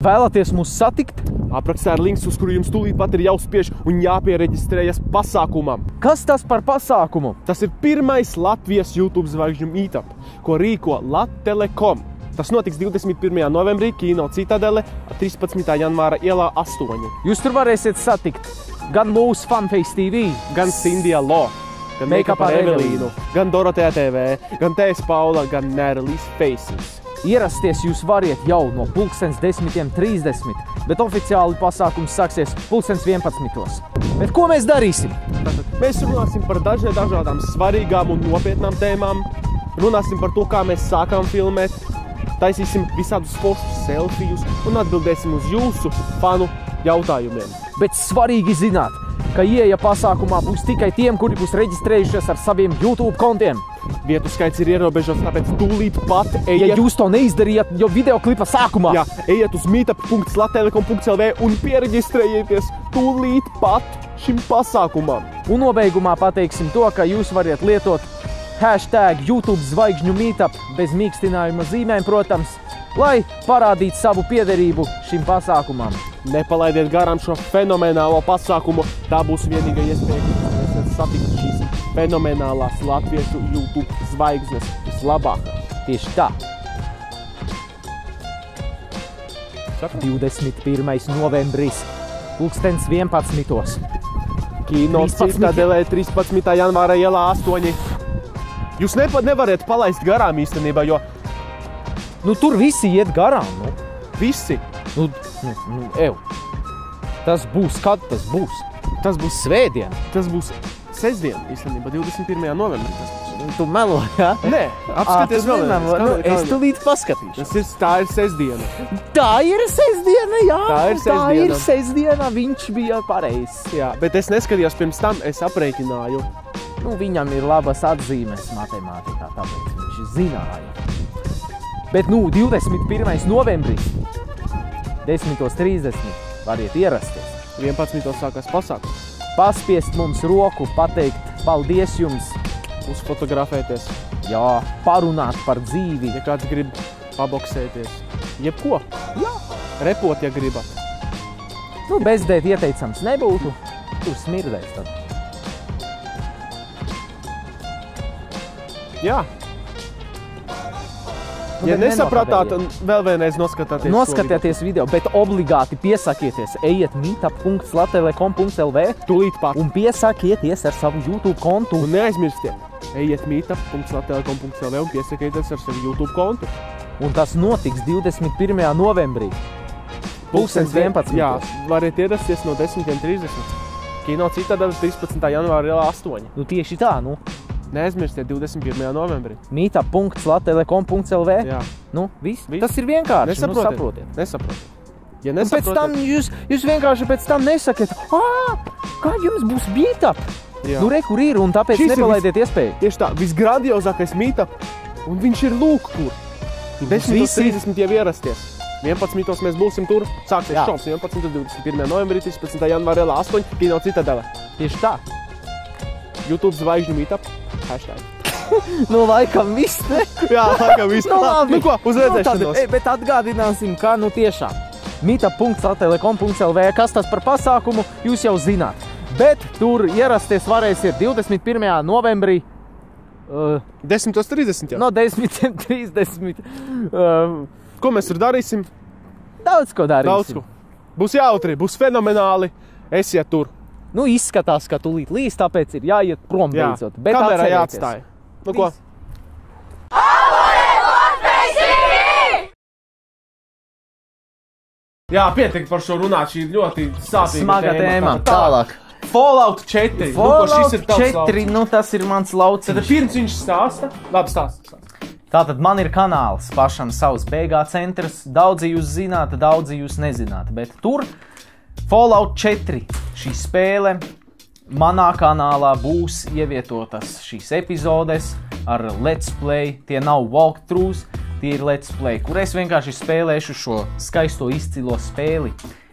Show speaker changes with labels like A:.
A: Vēlaties mūs satikt?
B: Aprakstā ir links, uz kuru jums tūlīt pat ir jāuzspiež un jāpiereģistrējas pasākumam.
A: Kas tas par pasākumu?
B: Tas ir pirmais Latvijas YouTube zvaigžņu meetup, ko rīko Lat-Telekom. Tas notiks 21. novembrī Kino Citadele, 13. janvāra ielā 8.
A: Jūs tur varēsiet satikt gan mūsu Funface TV,
B: Gan Cynthia Lo, gan Make-up ar Evelīnu, gan Dorotea TV, gan Tēs Paula, gan Nērlīs Faces.
A: Ierasties jūs variet jau no 10:30, bet oficiāli pasākums sāksies 11:00. Bet ko mēs darīsim?
B: Mēs runāsim par dažādām svarīgām un nopietnām tēmām, runāsim par to, kā mēs sākām filmēt, taisīsim visādus foršus selfijus un atbildēsim uz jūsu fanu jautājumiem.
A: Bet svarīgi zināt, ka ieeja pasākumā būs tikai tiem, kuri būs reģistrējušies ar saviem YouTube kontiem.
B: Vietu skaits ir ierobežots, tāpēc tūlīt pat
A: Ja
B: ejiet,
A: jūs to neizdarījāt jau videoklipa sākumā,
B: ejiet uz meetup.latelekom.lv un piereģistrējieties tūlīt pat šim pasākumam.
A: un nobeigumā pateiksim to, ka jūs variet lietot hashtag YouTube zvaigžņu meetup bez mīkstinājuma zīmēm, protams, lai parādītu savu piederību šim pasākumam.
B: Nepalaidiet garām šo fenomenālo pasākumu. Tā būs vienīgā iespēja, ka jūs varēsiet satikt šīs fenomenālās latviešu YouTube zvaigznes vislabākās.
A: Tieši tā. 21. novembris, 11:00.
B: Kino
A: 13.
B: Citadelē 13. janvāra ielā 8. Jūs nevarat palaist garām īstenībā, jo
A: Nu, tur visi iet garām, nu.
B: visi,
A: Ev. Tas būs, kad tas būs?
B: tas būs sestdien īstenībā, 21. novembrī tas būs.
A: Tu melo, jā?
B: Nē, apskaties vēlreiz.
A: Es tulīt paskatīšu.
B: Tā ir sestdiena.
A: Tā ir sestdiena, jā.
B: Tā ir
A: Tā ir
B: sestdiena.
A: sestdiena, viņš bija pareizs.
B: Jā, bet es neskatījos pirms tam, es aprēķināju.
A: Nu, viņam ir labas atzīmes matemātikā, tāpēc viņš zināja. Bet, 21. novembris, 10:30 variet ierasties.
B: 11. sākās pasākums.
A: Paspiest mums roku, pateikt paldies jums,
B: Uzfotografēties,
A: jā, parunāt par dzīvi.
B: ja kāds grib paboksēties. Jebko.
A: Jā.
B: Repot, ja gribat.
A: Nu, bezdēt ieteicams nebūtu, tur smirdēs tad.
B: Jā.
A: Nu,
B: Ja
A: bet
B: nesapratāt,
A: nenokadējiet.
B: vēl vienreiz noskatāties.
A: Noskatieties video, bet obligāti piesakieties, ejiet meetup.latelekom.lv
B: Tūlīt pat.
A: un piesakieties ar savu YouTube kontu.
B: Un neaizmirstiet, ejiet meetup.latelekom.lv un piesakieties ar savu YouTube kontu.
A: Un tas notiks 21. novembrī. 11:00.
B: Jā, variet ierasties no 10:30. Kino Citadele 13. janvāra ielā 8.
A: Nu, tieši tā, nu.
B: Neaizmirstiet 21. novembrī.
A: meetup.latelekom.lv.
B: Jā.
A: Nu, viss.
B: Viss.
A: Tas ir vienkārši. Nu,
B: Nesaprotiet.
A: saprotiet.
B: Nesaprotiet. Ja
A: Un pēc tam
B: nesaprotiet,
A: jūs vienkārši pēc tam nesakiet, kā jums būs meetup?
B: jā.
A: Nu, re, kur ir, un tāpēc
B: Šis ir
A: nepalaidiet iespēju.
B: Tieši tā, visgrandiozākais meetup, un viņš ir lūk kur.
A: Tur būs visi.
B: 10:30 jau ierasties. 11. mēs būsim tur, sāksies
A: Jā.
B: šovs 11. 21. novembrī, 13. janvāra ielā 8. Kino Citadele.
A: Tieši tā.
B: YouTube zvaigžņu meetup. Hashtag.
A: Nu, laikam viss, ne?
B: Jā, laikam viss.
A: Nu, labi.
B: Nu ko, uz redzēšanos.
A: Bet atgādināsim, ka, nu tiešām, meetup.latelekom.lv, kas tas par pasākumu, jūs jau zināt. Bet tur ierasties varēsiet 21. novembrī
B: 10:30 jau.
A: no 10:30.
B: Ko mēs tur darīsim?
A: Daudz ko darīsim.
B: Daudz ko. Būs jautri, būs fenomenāli. Esiet tur.
A: Nu, izskatās, ka tūlīt līs, tāpēc ir jāiet prom
B: Jā,
A: beidzot. Bet
B: kamerā
A: atcerieties.
B: jāatstāj. Nu ko?
A: Viss.
B: Jā, pietiek par šo runāt, šī ir ļoti sāpīga
A: Smaga tēma.
B: Tā.
A: Tālāk.
B: Fallout 4.
A: Fallout
B: šis ir tavs
A: 4, nu tas ir mans lauciņš.
B: Tad pirms viņš stāsta. Labi, stāsta.
A: Tātad man ir kanāls, pašam savs BG centrs. Daudzi jūs zināt, daudzi jūs nezināt, bet tur Fallout 4 šī spēle manā kanālā būs ievietotas šīs epizodes ar let's play. Tie nav walkthroughs, tie ir let's play, kur es vienkārši spēlēšu šo skaisto izcilo spēli.